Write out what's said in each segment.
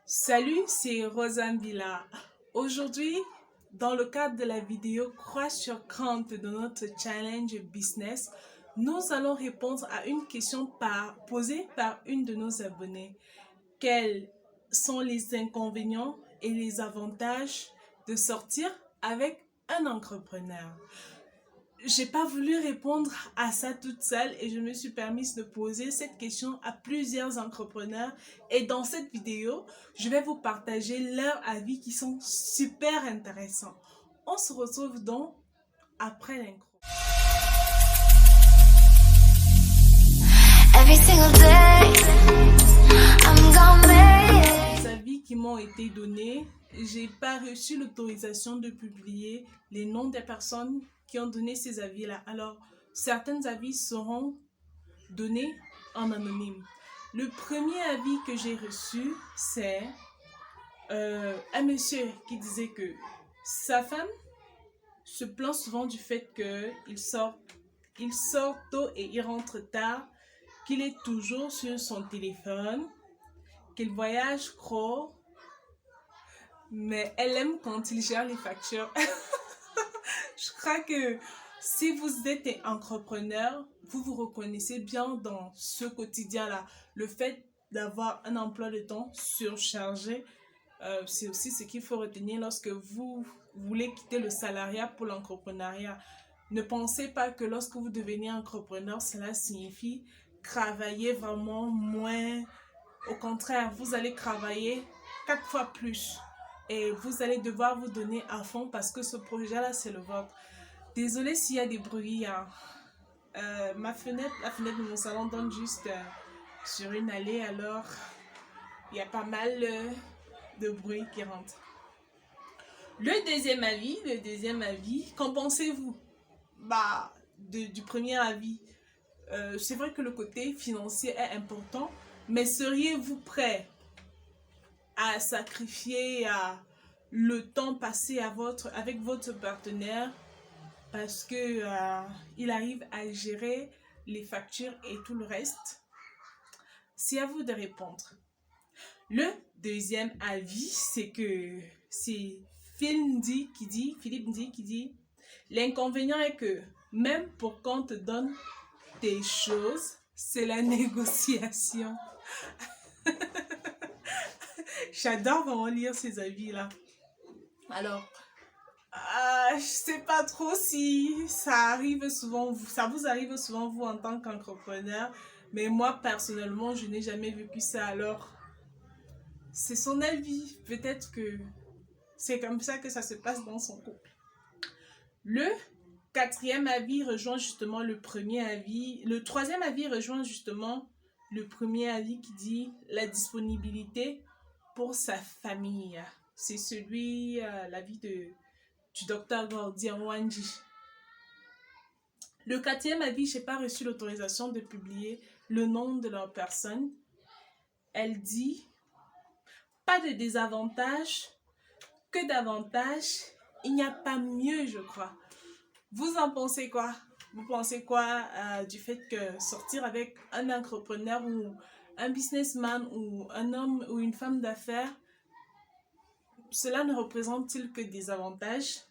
Salut, c'est Rosanne Villa. Aujourd'hui, dans le cadre de la vidéo Crois sur Compte de notre challenge business, nous allons répondre à une question posée par une de nos abonnés. Quels sont les inconvénients et les avantages de sortir avec un entrepreneur? J'ai pas voulu répondre à ça toute seule et je me suis permise de poser cette question à plusieurs entrepreneurs. Et dans cette vidéo, je vais vous partager leurs avis qui sont super intéressants. On se retrouve donc après l'intro. Les avis qui m'ont été donnés, j'ai pas reçu l'autorisation de publier les noms des personnes qui ont donné ces avis-là. Alors, certains avis seront donnés en anonyme. Le premier avis que j'ai reçu, c'est un monsieur qui disait que sa femme se plaint souvent du fait qu'il sort tôt et il rentre tard, qu'il est toujours sur son téléphone, qu'il voyage trop, mais elle aime quand il gère les factures. Je crois que si vous êtes entrepreneur, vous vous reconnaissez bien dans ce quotidien-là. Le fait d'avoir un emploi de temps surchargé, c'est aussi ce qu'il faut retenir lorsque vous voulez quitter le salariat pour l'entrepreneuriat. Ne pensez pas que lorsque vous devenez entrepreneur, cela signifie travailler vraiment moins. Au contraire, vous allez travailler 4 fois plus. Et vous allez devoir vous donner à fond parce que ce projet-là, c'est le vôtre. Désolée s'il y a des bruits. Hein. La fenêtre de mon salon donne juste sur une allée, alors il y a pas mal de bruit qui rentre. Le deuxième avis, qu'en pensez-vous? Du premier avis, c'est vrai que le côté financier est important, mais seriez-vous prêt à sacrifier le temps passé avec votre partenaire parce que il arrive à gérer les factures et tout le reste? C'est à vous de répondre. Le deuxième avis, c'est Philippe Ndi qui dit l'inconvénient est que même pour qu'on te donne des choses, c'est la négociation. J'adore vraiment lire ces avis-là. Alors, je sais pas trop si ça vous arrive souvent vous en tant qu'entrepreneur, mais moi personnellement, je n'ai jamais vécu ça. Alors, c'est son avis. Peut-être que c'est comme ça que ça se passe dans son couple. Le quatrième avis rejoint justement le premier avis. Le troisième avis rejoint justement le premier avis qui dit la disponibilité pour sa famille. C'est l'avis du docteur Gordien Wanji. Le quatrième avis, je n'ai pas reçu l'autorisation de publier le nom de leur personne. Elle dit pas de désavantage que d'avantage. Il n'y a pas mieux, je crois. Vous en pensez quoi? Vous pensez quoi du fait que sortir avec un entrepreneur ou un businessman ou un homme ou une femme d'affaires, cela ne représente-t-il que des avantages?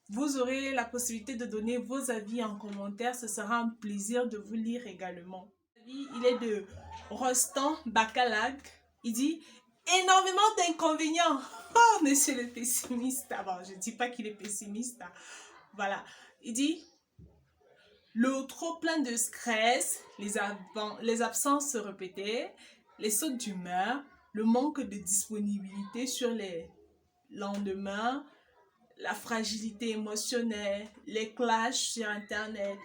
Vous aurez la possibilité de donner vos avis en commentaire. Ce sera un plaisir de vous lire également. Il est de Rostand Bakalag. Il dit énormément d'inconvénients. Oh, monsieur le pessimiste. Bon, je ne dis pas qu'il est pessimiste. Voilà. Il dit le trop plein de stress, les absences répétées, les sautes d'humeur, le manque de disponibilité sur les lendemains, la fragilité émotionnelle, les clashs sur Internet,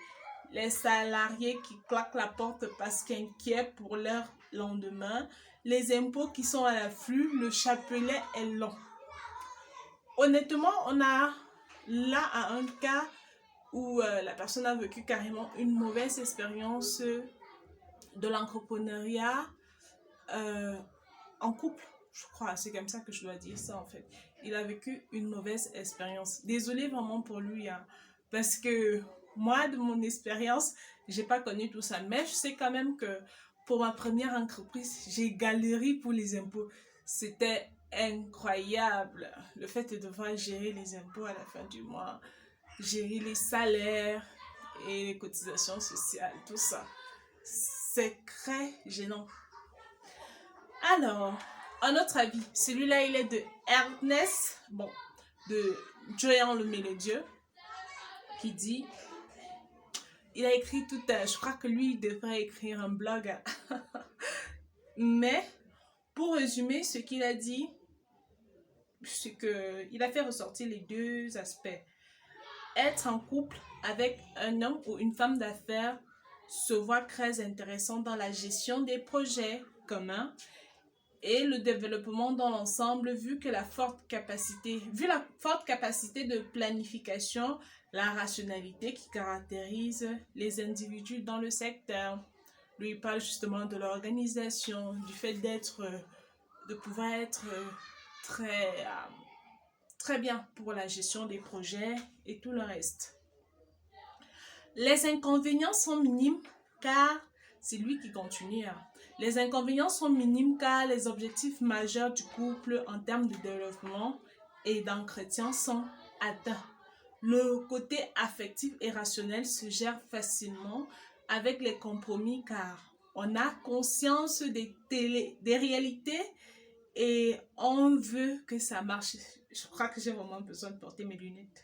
les salariés qui claquent la porte parce qu'inquiets pour leur lendemain, les impôts qui sont à l'afflux, le chapelet est long. Honnêtement, on a là un cas où la personne a vécu carrément une mauvaise expérience de l'entrepreneuriat en couple. Je crois, c'est comme ça que je dois dire ça en fait. Il a vécu une mauvaise expérience. Désolée vraiment pour lui, hein, parce que moi, de mon expérience, j'ai pas connu tout ça. Mais je sais quand même que pour ma première entreprise, j'ai galéré pour les impôts. C'était incroyable. Le fait de devoir gérer les impôts à la fin du mois, gérer les salaires et les cotisations sociales, tout ça. C'est très gênant. Alors, un autre avis, celui-là, il est de Ernest, de Joyan le Mélodieux, qui dit, il a écrit tout un, je crois que lui, il devrait écrire un blog. Mais, pour résumer, ce qu'il a dit, c'est qu'il a fait ressortir les deux aspects. Être en couple avec un homme ou une femme d'affaires se voit très intéressant dans la gestion des projets communs et le développement dans l'ensemble vu la forte capacité de planification, la rationalité qui caractérise les individus dans le secteur. Lui, il parle justement de l'organisation, du fait de pouvoir être très bien pour la gestion des projets et tout le reste. Les inconvénients sont minimes car c'est lui qui continue. Les inconvénients sont minimes car les objectifs majeurs du couple en termes de développement et d'entretien sont atteints. Le côté affectif et rationnel se gère facilement avec les compromis car on a conscience des réalités et on veut que ça marche. Je crois que j'ai vraiment besoin de porter mes lunettes.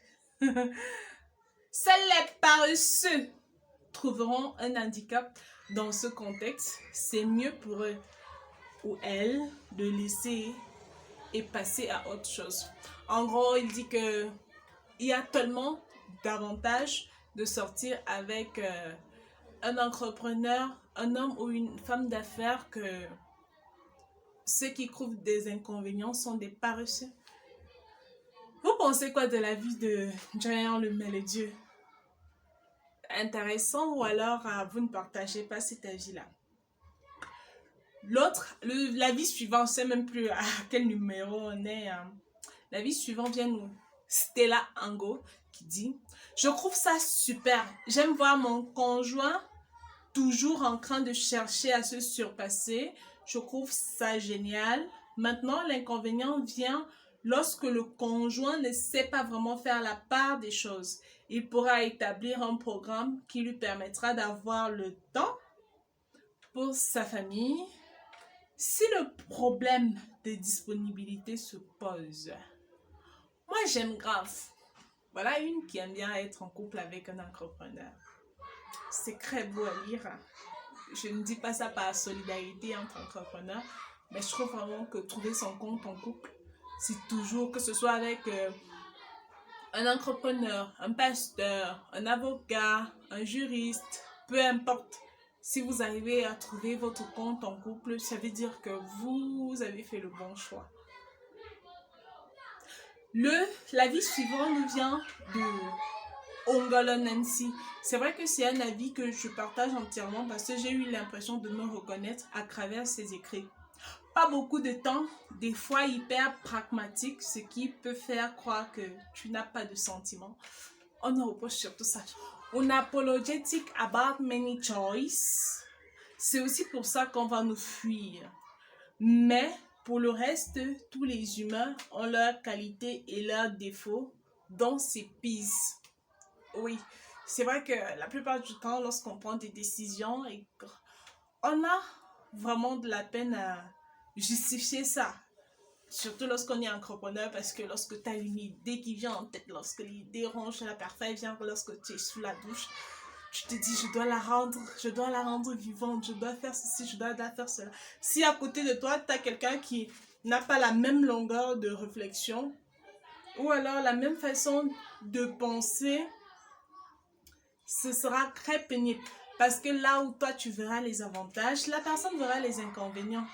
Seuls les paresseux trouveront un handicap dans ce contexte. C'est mieux pour eux ou elles de laisser et passer à autre chose. En gros, il dit que il y a tellement d'avantages de sortir avec un entrepreneur, un homme ou une femme d'affaires que ceux qui trouvent des inconvénients sont des paresseux. Vous pensez quoi de la vie de Joyan le Mélodieux? Intéressant ou alors vous ne partagez pas cet avis-là? L'avis suivant, on ne sait même plus à quel numéro on est. L'avis suivant vient nous. Stella Ango qui dit: je trouve ça super. J'aime voir mon conjoint toujours en train de chercher à se surpasser. Je trouve ça génial. Maintenant, l'inconvénient vient lorsque le conjoint ne sait pas vraiment faire la part des choses. Il pourra établir un programme qui lui permettra d'avoir le temps pour sa famille. Si le problème de disponibilité se pose, moi j'aime grave. Voilà une qui aime bien être en couple avec un entrepreneur. C'est très beau à lire. Je ne dis pas ça par solidarité entre entrepreneurs, mais je trouve vraiment que trouver son compte en couple, c'est toujours, que ce soit avec un entrepreneur, un pasteur, un avocat, un juriste, peu importe. Si vous arrivez à trouver votre compte en couple, ça veut dire que vous avez fait le bon choix. L'avis suivant nous vient de Ongolo Nancy. C'est vrai que c'est un avis que je partage entièrement parce que j'ai eu l'impression de me reconnaître à travers ses écrits. Pas beaucoup de temps, des fois hyper pragmatique, ce qui peut faire croire que tu n'as pas de sentiments. On nous reproche surtout ça. Unapologetic about many choices. C'est aussi pour ça qu'on va nous fuir. Mais pour le reste, tous les humains ont leurs qualités et leurs défauts, dont c'est pisse. Oui, c'est vrai que la plupart du temps, lorsqu'on prend des décisions, on a vraiment de la peine à justifier ça. Surtout lorsqu'on est entrepreneur, parce que lorsque tu as une idée qui vient en tête, lorsque l'idée ronge la parfaite vient, lorsque tu es sous la douche, tu te dis je dois la rendre vivante, je dois faire ceci, je dois faire cela. Si à côté de toi, tu as quelqu'un qui n'a pas la même longueur de réflexion, ou alors la même façon de penser, ce sera très pénible. Parce que là où toi tu verras les avantages, la personne verra les inconvénients.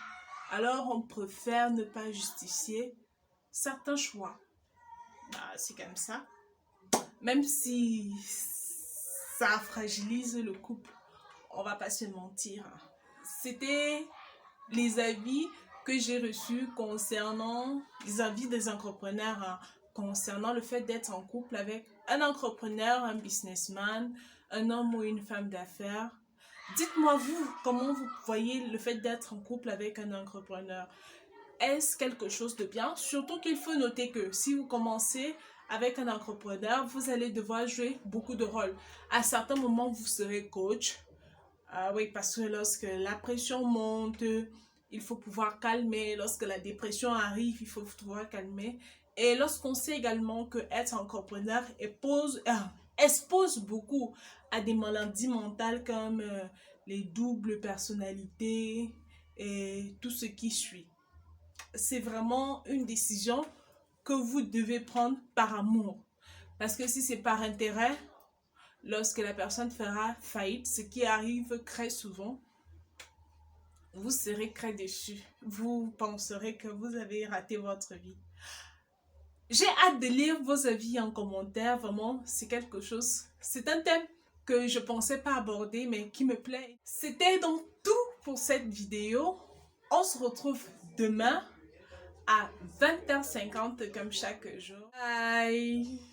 Alors on préfère ne pas justifier certains choix. C'est comme ça. Même si ça fragilise le couple, on va pas se mentir. C'était les avis que j'ai reçus concernant les avis des entrepreneurs, concernant le fait d'être en couple avec un entrepreneur, un businessman, un homme ou une femme d'affaires. Dites-moi vous, comment vous voyez le fait d'être en couple avec un entrepreneur? est-ce quelque chose de bien? Surtout qu'il faut noter que si vous commencez avec un entrepreneur, vous allez devoir jouer beaucoup de rôles. À certains moments, vous serez coach. Oui, parce que lorsque la pression monte, il faut pouvoir calmer. Lorsque la dépression arrive, il faut pouvoir calmer. Et lorsqu'on sait également que être entrepreneur expose beaucoup à des maladies mentales comme les doubles personnalités et tout ce qui suit. C'est vraiment une décision que vous devez prendre par amour. Parce que si c'est par intérêt, lorsque la personne fera faillite, ce qui arrive très souvent, vous serez très déçu. Vous penserez que vous avez raté votre vie. J'ai hâte de lire vos avis en commentaire. Vraiment, c'est quelque chose. C'est un thème que je pensais pas aborder, mais qui me plaît. C'était donc tout pour cette vidéo. On se retrouve demain à 20h50 comme chaque jour. Bye!